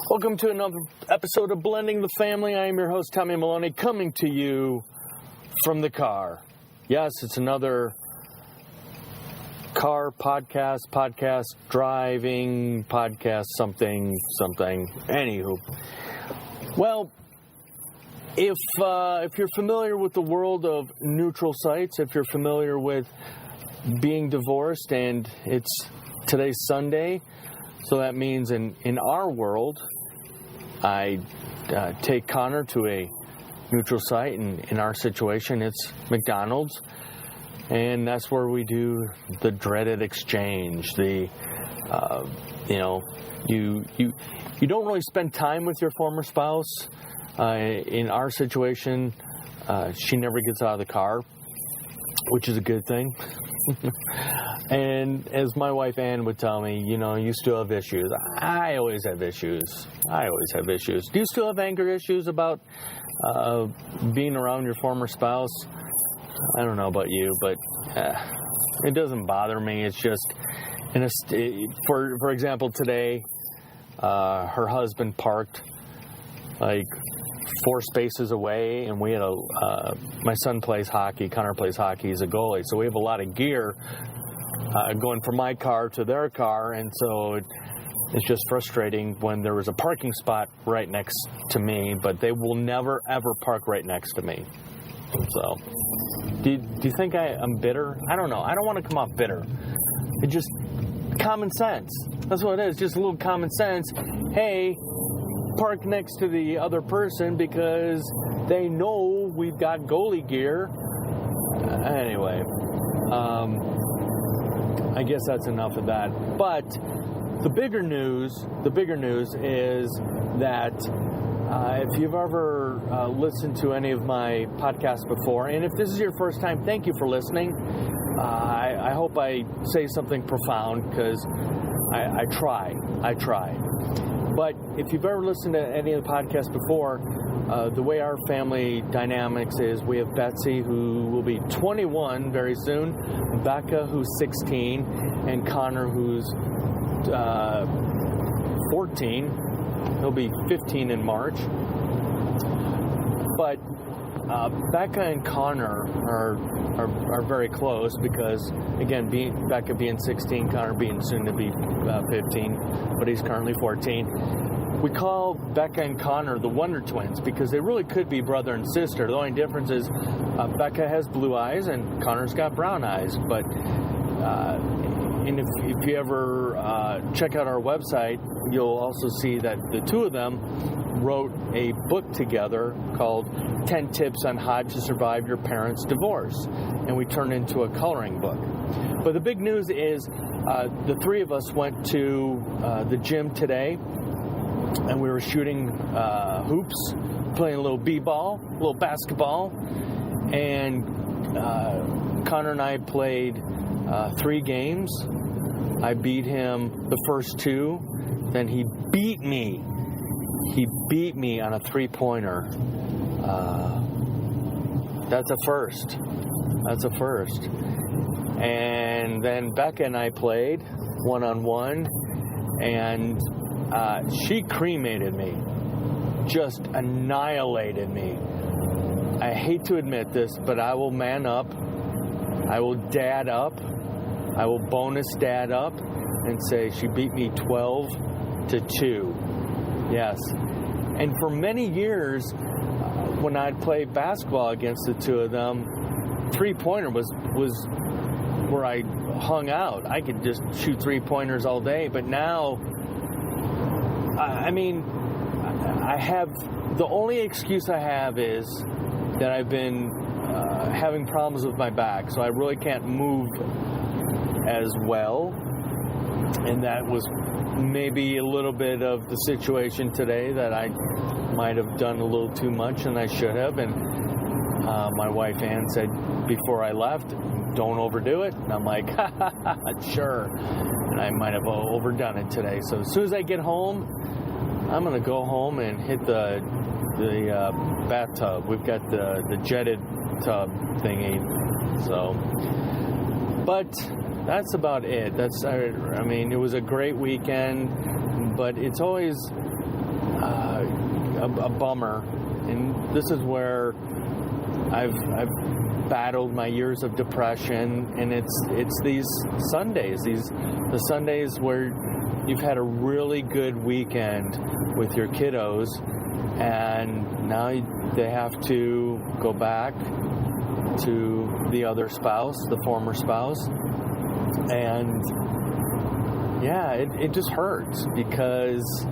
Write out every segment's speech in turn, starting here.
Welcome to another episode of Blending the Family. I am your host, Tommy Maloney, coming to you from the car. Yes, it's another car podcast, driving, podcast, something. Anywho. Well, if you're familiar with the world of neutral sites, if you're familiar with being divorced, and today's Sunday, so that means in our world, I take Connor to a neutral site, and in our situation, it's McDonald's, and that's where we do the dreaded exchange. You don't really spend time with your former spouse. In our situation, she never gets out of the car, which is a good thing. And as my wife Ann would tell me, you still have issues. I always have issues. Do you still have anger issues about being around your former spouse? I don't know about you, but it doesn't bother me. It's just, for example, today, her husband parked like 4 spaces away, and we had my son plays hockey, Connor plays hockey, he's a goalie, so we have a lot of gear going from my car to their car, and so it's just frustrating when there was a parking spot right next to me, but they will never ever park right next to me. So, do you think I'm bitter? I don't know. I don't want to come off bitter. It's just common sense. That's what it is, just a little common sense. Hey, park next to the other person because they know we've got goalie gear. Anyway, I guess that's enough of that. But the bigger news is that if you've ever listened to any of my podcasts before, and if this is your first time, thank you for listening. I hope I say something profound because I try. But if you've ever listened to any of the podcasts before, the way our family dynamics is, we have Betsy, who will be 21 very soon, Becca, who's 16, and Connor, who's 14. He'll be 15 in March. But Becca and Connor are very close because, again, Becca being 16, Connor being soon to be 15, but he's currently 14. We call Becca and Connor the Wonder Twins because they really could be brother and sister. The only difference is Becca has blue eyes and Connor's got brown eyes. But and if you ever check out our website, you'll also see that the two of them wrote a book together called 10 Tips on How to Survive Your Parents' Divorce, and we turned it into a coloring book. But the big news is the three of us went to the gym today, and we were shooting hoops, playing a little b-ball, a little basketball, and Connor and I played 3 games. I beat him the first 2, then he beat me. He beat me on a 3-pointer. That's a first. And then Becca and I played one-on-one, and she cremated me. Just annihilated me. I hate to admit this, but I will man up. I will dad up. I will bonus dad up and say she beat me 12-2. Yes. And for many years, when I'd play basketball against the two of them, 3-pointer was where I hung out. I could just shoot 3-pointers all day. But now, the only excuse I have is that I've been having problems with my back, so I really can't move as well. And that was maybe a little bit of the situation today, that I might have done a little too much and I should have. And my wife Ann said before I left, don't overdo it. And I'm like, sure. And I might have overdone it today. So as soon as I get home, I'm going to go home and hit the bathtub. We've got the jetted tub thingy. So, but that's about it. It was a great weekend, but it's always a bummer. And this is where I've battled my years of depression, and it's these Sundays, the Sundays where you've had a really good weekend with your kiddos, and now they have to go back to the other spouse, the former spouse, and it just hurts because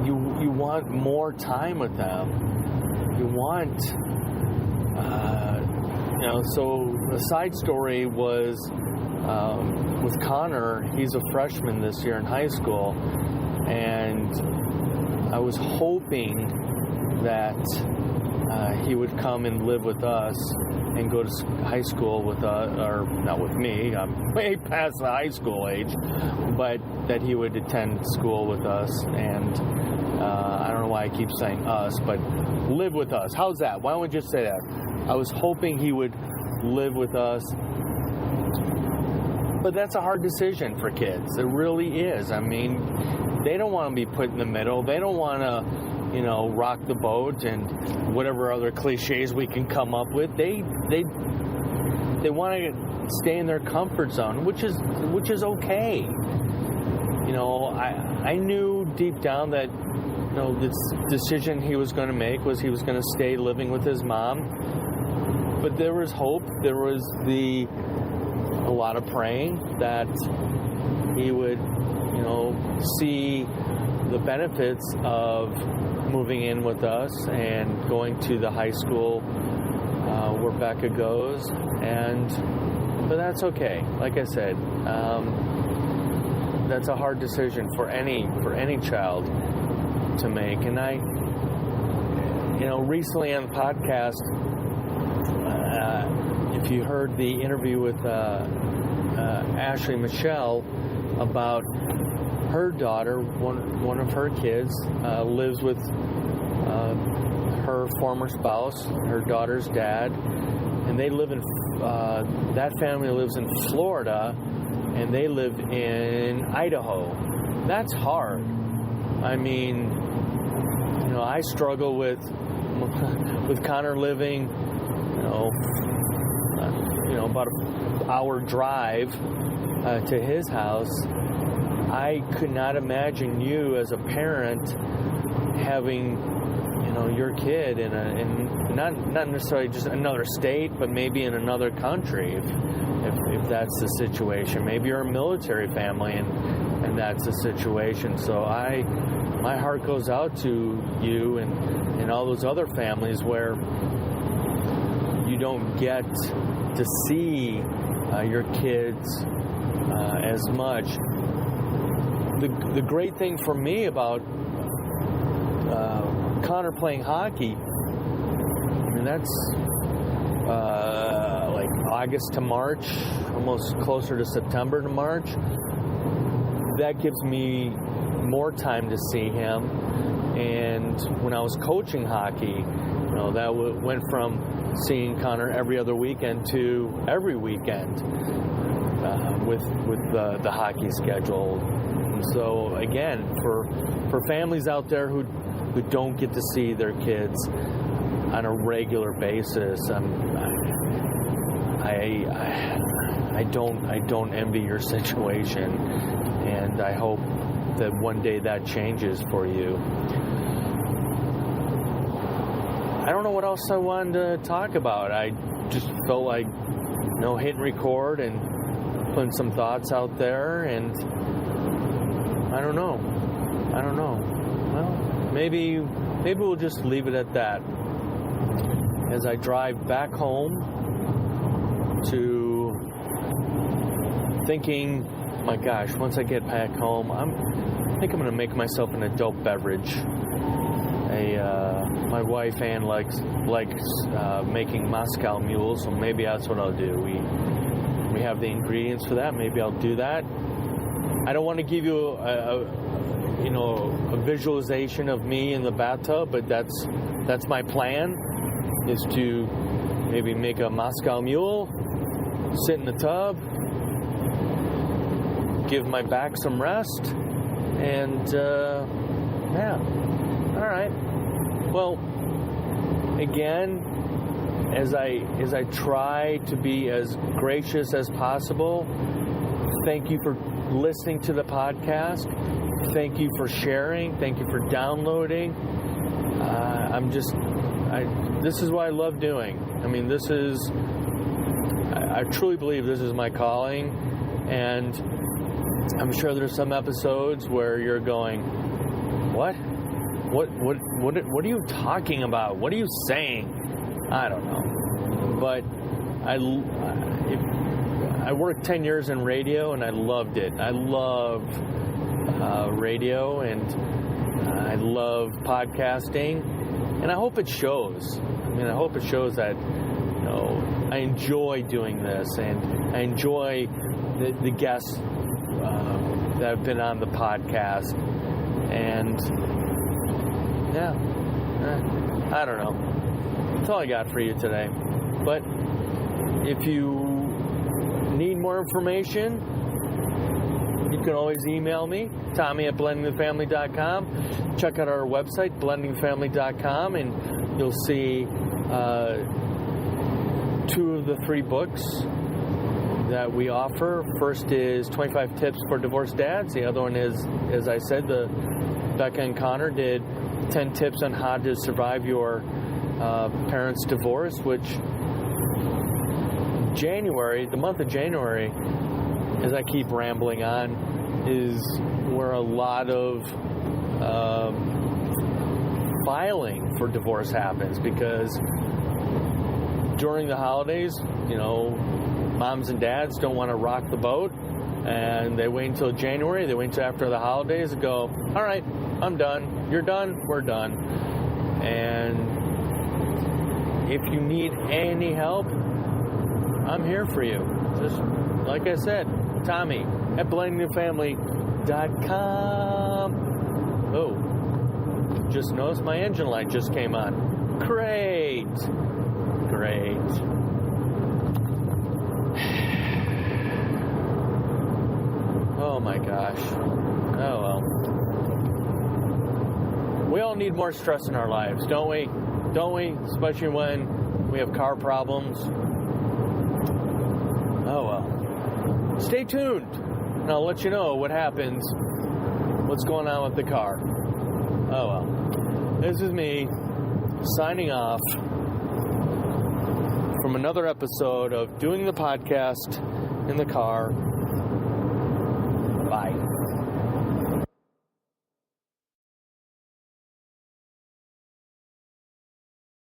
you want more time with them. You want, so a side story was with Connor. He's a freshman this year in high school, and I was hoping that he would come and live with us and go to high school with us, or not with me, I'm way past the high school age, but that he would attend school with us, and I don't know why I keep saying us, but live with us. How's that? Why don't we just say that? I was hoping he would live with us, but that's a hard decision for kids. It really is. I mean, they don't want to be put in the middle. They don't want to, rock the boat and whatever other cliches we can come up with. They want to stay in their comfort zone, which is okay. I knew deep down that this decision he was going to make was he was going to stay living with his mom. But there was hope. There was a lot of praying that he would, see the benefits of moving in with us and going to the high school where Becca goes. But that's okay. Like I said, that's a hard decision for any child to make. And I, recently on the podcast, if you heard the interview with Ashley Michelle about her daughter, one of her kids lives with her former spouse, her daughter's dad, and they live in that family lives in Florida, and they live in Idaho. That's hard. I mean, I struggle with Connor living, about an hour drive to his house. I could not imagine you as a parent having, your kid in not necessarily just another state, but maybe in another country, if that's the situation. Maybe you're a military family and that's the situation. So my heart goes out to you and all those other families where you don't get to see your kids as much. The great thing for me about Connor playing hockey, that's like August to March, almost closer to September to March. That gives me more time to see him. And when I was coaching hockey, that went from seeing Connor every other weekend to every weekend with the hockey schedule. And so again, for families out there who don't get to see their kids on a regular basis, I don't envy your situation, and I hope that one day that changes for you. I don't know what else I wanted to talk about. I just felt like, hitting record and putting some thoughts out there, and I don't know. Well, maybe we'll just leave it at that. As I drive back home to thinking, my gosh, once I get back home, I think I'm going to make myself an adult beverage. My wife Ann likes making Moscow Mule, so maybe that's what I'll do. We have the ingredients for that. Maybe I'll do that. I don't want to give you a visualization of me in the bathtub, but that's my plan, is to maybe make a Moscow Mule, sit in the tub, give my back some rest, and Yeah. All right. Well, again, as I try to be as gracious as possible, thank you for listening to the podcast. Thank you for sharing. Thank you for downloading. This is what I love doing. I mean, I truly believe this is my calling, and I'm sure there's some episodes where you're going, what are you talking about? What are you saying? I don't know. But I worked 10 years in radio, and I loved it. I love radio, and I love podcasting, and I hope it shows. I hope it shows that, I enjoy doing this, and I enjoy the guests that have been on the podcast, and I don't know. That's all I got for you today. But if you need more information, you can always email me, Tommy@blendingthefamily.com. Check out our website, blendingthefamily.com, and you'll see 2 of the 3 books that we offer. First is 25 Tips for Divorced Dads. The other one is, as I said, Becca and Connor did 10 tips on how to survive your parents' divorce, which the month of January, as I keep rambling on, is where a lot of filing for divorce happens, because during the holidays, moms and dads don't want to rock the boat, and they wait until January, they wait until after the holidays and go, all right, I'm done, you're done, we're done. And if you need any help, I'm here for you. Just like I said, Tommy@blendingthefamily.com. Oh, just noticed my engine light just came on. Great. Oh my gosh. Oh well. We all need more stress in our lives, don't we? Especially when we have car problems. Oh well. Stay tuned, and I'll let you know what happens, what's going on with the car. Oh well. This is me signing off from another episode of doing the podcast in the car.